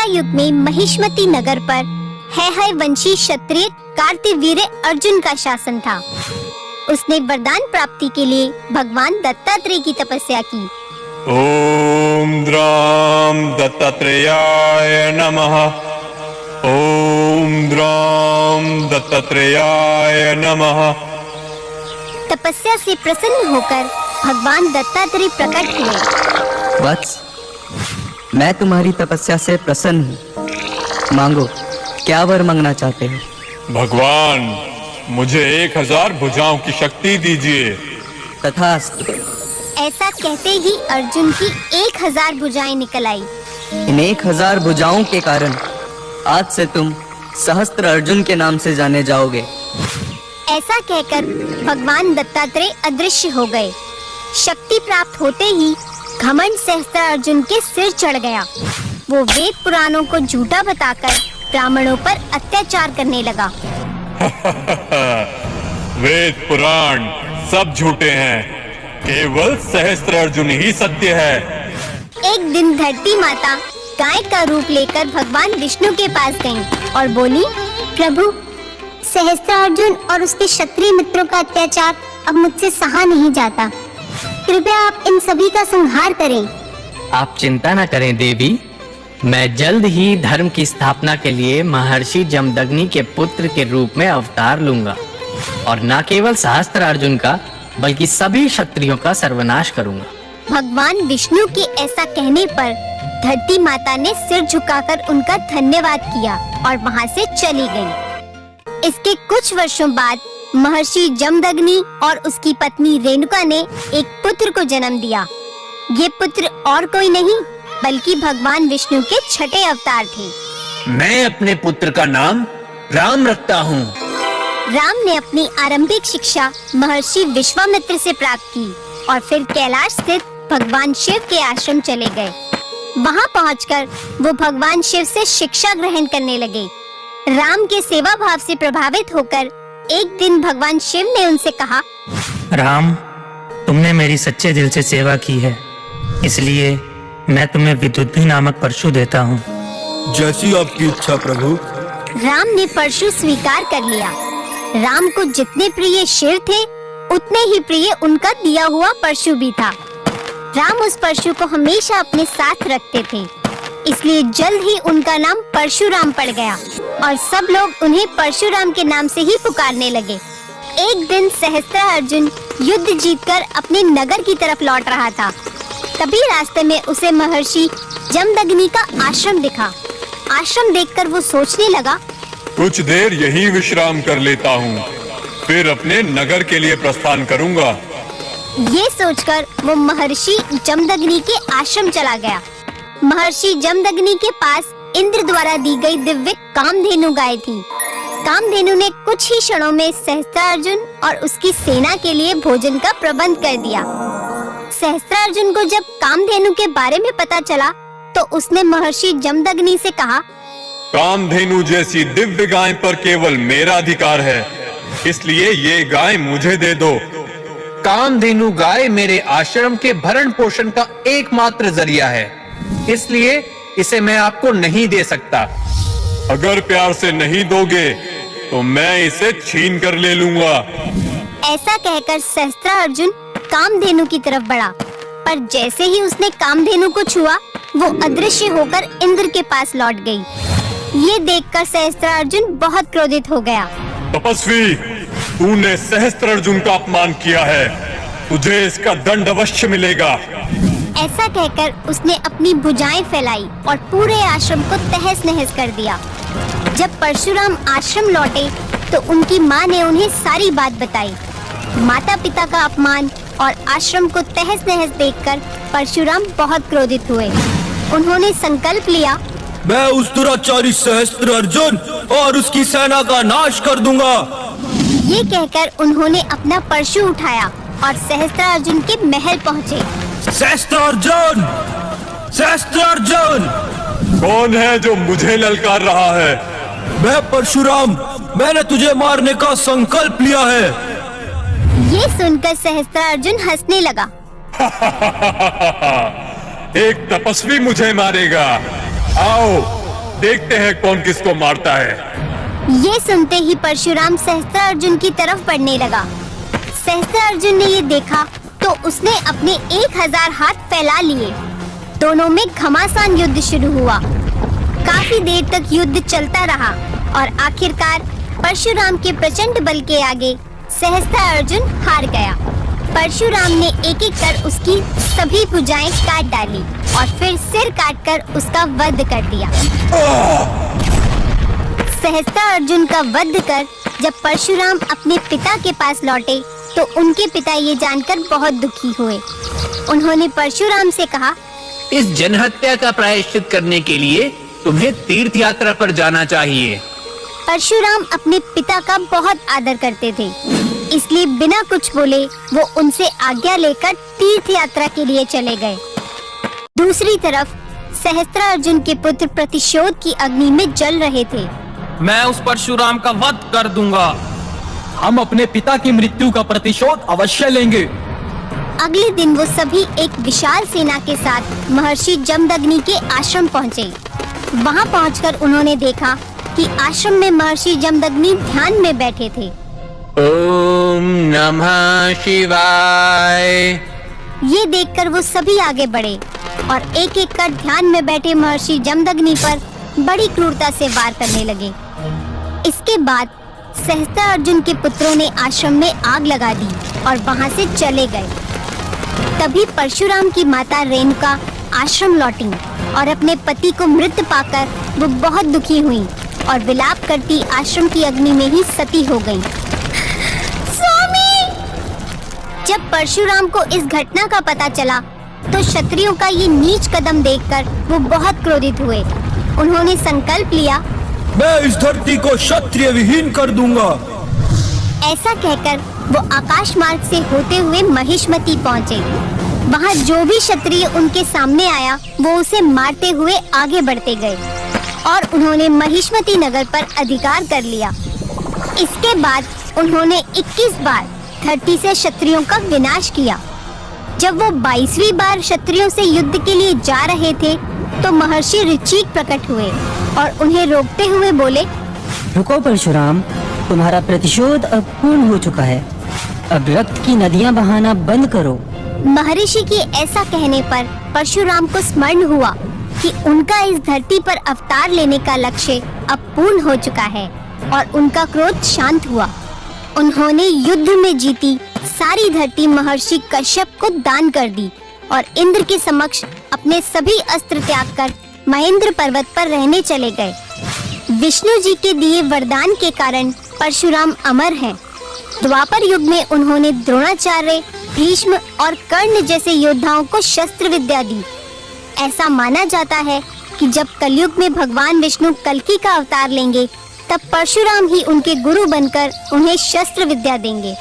त्रेता युग में महिष्मती नगर पर है वंशी क्षत्रिय कार्तिवीर अर्जुन का शासन था। उसने वरदान प्राप्ति के लिए भगवान दत्तात्रेय की तपस्या की। ओम द्राम दत्तात्रेयाय नमः। ओम द्राम दत्तात्रेयाय नमः। तपस्या से प्रसन्न होकर भगवान दत्तात्रेय प्रकट हुए। वत्स, मैं तुम्हारी तपस्या से प्रसन्न हूँ। मांगो, क्या वर मांगना चाहते हो? भगवान, मुझे 1000 भुजाओं की शक्ति दीजिए। तथास्तु। ऐसा कहते ही अर्जुन की 1000 भुजाएं निकल आई। इन 1000 भुजाओं के कारण आज से तुम सहस्त्र अर्जुन के नाम से जाने जाओगे। ऐसा कहकर भगवान दत्तात्रेय अदृश्य हो गए। शक्ति प्राप्त होते ही घमंड सहस्त्र अर्जुन के सिर चढ़ गया। वो वेद पुराणों को झूठा बताकर ब्राह्मणों पर अत्याचार करने लगा। वेद पुराण सब झूठे हैं, केवल सहस्त्र अर्जुन ही सत्य है। एक दिन धरती माता गाय का रूप लेकर भगवान विष्णु के पास गईं और बोली, प्रभु, सहस्त्र अर्जुन और उसके क्षत्रिय मित्रों का अत्याचार अब मुझसे सहा नहीं जाता। कृपया आप इन सभी का संहार करें। आप चिंता न करें देवी, मैं जल्द ही धर्म की स्थापना के लिए महर्षि जमदग्नि के पुत्र के रूप में अवतार लूंगा और न केवल सहस्त्र अर्जुन का बल्कि सभी क्षत्रियों का सर्वनाश करूंगा। भगवान विष्णु के ऐसा कहने पर धरती माता ने सिर झुकाकर उनका धन्यवाद किया और वहाँ से चली गई। इसके कुछ वर्षों बाद महर्षि जमदग्नि और उसकी पत्नी रेणुका ने एक पुत्र को जन्म दिया। ये पुत्र और कोई नहीं बल्कि भगवान विष्णु के छठे अवतार थे। मैं अपने पुत्र का नाम राम रखता हूँ। राम ने अपनी आरंभिक शिक्षा महर्षि विश्वामित्र से प्राप्त की और फिर कैलाश स्थित भगवान शिव के आश्रम चले गए। वहाँ पहुंचकर वो भगवान शिव से शिक्षा ग्रहण करने लगे। राम के सेवा भाव से प्रभावित होकर एक दिन भगवान शिव ने उनसे कहा, राम, तुमने मेरी सच्चे दिल से सेवा की है, इसलिए मैं तुम्हें विद्युद्भी नामक परशु देता हूँ। जैसी आपकी इच्छा प्रभु। राम ने परशु स्वीकार कर लिया। राम को जितने प्रिय शिव थे उतने ही प्रिय उनका दिया हुआ परशु भी था। राम उस परशु को हमेशा अपने साथ रखते थे, इसलिए जल्द ही उनका नाम परशुराम पड़ गया और सब लोग उन्हें परशुराम के नाम से ही पुकारने लगे। एक दिन सहस्त्र अर्जुन युद्ध जीतकर अपने नगर की तरफ लौट रहा था। तभी रास्ते में उसे महर्षि जमदग्नि का आश्रम दिखा। आश्रम देखकर वो सोचने लगा, कुछ देर यहीं विश्राम कर लेता हूँ, फिर अपने नगर के लिए प्रस्थान करूँगा। ये सोचकर वो महर्षि जमदग्नि के आश्रम चला गया। महर्षि जमदग्नि के पास इंद्र द्वारा दी गई दिव्य कामधेनु गाय थी। कामधेनु ने कुछ ही क्षणों में सहस्त्रार्जुन और उसकी सेना के लिए भोजन का प्रबंध कर दिया। सहस्त्रार्जुन को जब कामधेनु के बारे में पता चला तो उसने महर्षि जमदग्नि से कहा, कामधेनु जैसी दिव्य गाय पर केवल मेरा अधिकार है, इसलिए ये गाय मुझे दे दो। कामधेनु गाय मेरे आश्रम के भरण पोषण का एकमात्र जरिया है, इसलिए इसे मैं आपको नहीं दे सकता। अगर प्यार से नहीं दोगे तो मैं इसे छीन कर ले लूंगा। ऐसा कहकर सहस्त्रार्जुन कामधेनु की तरफ बढ़ा, पर जैसे ही उसने कामधेनु को छुआ वो अदृश्य होकर इंद्र के पास लौट गई। ये देखकर सहस्त्रार्जुन बहुत क्रोधित हो गया। तपस्वी, तूने सहस्त्रार्जुन का अपमान किया है, तुझे इसका दंड अवश्य मिलेगा। ऐसा कहकर उसने अपनी भुजाएं फैलाई और पूरे आश्रम को तहस नहस कर दिया। जब परशुराम आश्रम लौटे तो उनकी माँ ने उन्हें सारी बात बताई। माता पिता का अपमान और आश्रम को तहस नहस देखकर परशुराम बहुत क्रोधित हुए। उन्होंने संकल्प लिया, मैं उस दुराचारी सहस्त्रार्जुन और उसकी सेना का नाश कर दूंगा। ये कहकर उन्होंने अपना परशु उठाया और सहस्त्रार्जुन के महल पहुँचे। सहस्त्रार्जुन! सहस्त्रार्जुन! कौन है जो मुझे ललकार रहा है? मैं परशुराम, मैंने तुझे मारने का संकल्प लिया है। ये सुनकर सहस्त्रार्जुन हंसने लगा। एक तपस्वी मुझे मारेगा। आओ, देखते हैं कौन किसको मारता है। ये सुनते ही परशुराम सहस्त्रार्जुन की तरफ बढ़ने लगा। सहस्त्रार्जुन ने ये देखा तो उसने अपने 1000 हाथ फैला लिए। दोनों में घमासान युद्ध शुरू हुआ। काफी देर तक युद्ध चलता रहा और आखिरकार परशुराम के प्रचंड बल के आगे सहस्त्रार्जुन हार गया। परशुराम ने एक एक कर उसकी सभी भुजाएं काट डाली और फिर सिर काटकर उसका वध कर दिया। सहस्त्रार्जुन का वध कर जब परशुराम अपने पिता के पास लौटे तो उनके पिता ये जानकर बहुत दुखी हुए। उन्होंने परशुराम से कहा, इस जनहत्या का प्रायश्चित करने के लिए तुम्हें तीर्थ यात्रा पर जाना चाहिए। परशुराम अपने पिता का बहुत आदर करते थे, इसलिए बिना कुछ बोले वो उनसे आज्ञा लेकर तीर्थ यात्रा के लिए चले गए। दूसरी तरफ सहस्त्रार्जुन के पुत्र प्रतिशोध की अग्नि में जल रहे थे। मैं उस परशुराम का वध कर दूंगा। हम अपने पिता की मृत्यु का प्रतिशोध अवश्य लेंगे। अगले दिन वो सभी एक विशाल सेना के साथ महर्षि जमदग्नि के आश्रम पहुँचे। वहाँ पहुँचकर उन्होंने देखा कि आश्रम में महर्षि जमदग्नि ध्यान में बैठे थे। ओम नमः शिवाय। ये देखकर वो सभी आगे बढ़े और एक एक कर ध्यान में बैठे महर्षि जमदग्नि पर बड़ी क्रूरता से वार करने लगे। इसके बाद सहस्त्रार्जुन के पुत्रों ने आश्रम में आग लगा दी और वहाँ से चले गए। तभी परशुराम की माता रेणुका आश्रम लौटी और अपने पति को मृत पाकर वो बहुत दुखी हुई और विलाप करती आश्रम की अग्नि में ही सती हो गई। स्वामी! जब परशुराम को इस घटना का पता चला तो क्षत्रियों का ये नीच कदम देखकर वो बहुत क्रोधित हुए। उन्होंने संकल्प लिया, मैं इस धरती को क्षत्रिय विहीन कर दूंगा। ऐसा कहकर वो आकाश मार्ग से होते हुए महिष्मती पहुँचे। वहाँ जो भी क्षत्रिय उनके सामने आया वो उसे मारते हुए आगे बढ़ते गए और उन्होंने महिष्मती नगर पर अधिकार कर लिया। इसके बाद उन्होंने 21 बार धरती से क्षत्रियों का विनाश किया। जब वो 22वीं बार क्षत्रियों से युद्ध के लिए जा रहे थे तो महर्षि ऋचिक प्रकट हुए और उन्हें रोकते हुए बोले, रुको परशुराम, तुम्हारा प्रतिशोध अब पूर्ण हो चुका है। अब रक्त की नदियां बहाना बंद करो। महर्षि के ऐसा कहने पर परशुराम को स्मरण हुआ कि उनका इस धरती पर अवतार लेने का लक्ष्य अब पूर्ण हो चुका है और उनका क्रोध शांत हुआ। उन्होंने युद्ध में जीती सारी धरती महर्षि कश्यप को दान कर दी और इंद्र के समक्ष अपने सभी अस्त्र त्याग कर महेंद्र पर्वत पर रहने चले गए। विष्णु जी के दिए वरदान के कारण परशुराम अमर हैं। द्वापर युग में उन्होंने द्रोणाचार्य, भीष्म और कर्ण जैसे योद्धाओं को शस्त्र विद्या दी। ऐसा माना जाता है कि जब कलयुग में भगवान विष्णु कल्कि का अवतार लेंगे तब परशुराम ही उनके गुरु बनकर उन्हें शस्त्र विद्या देंगे।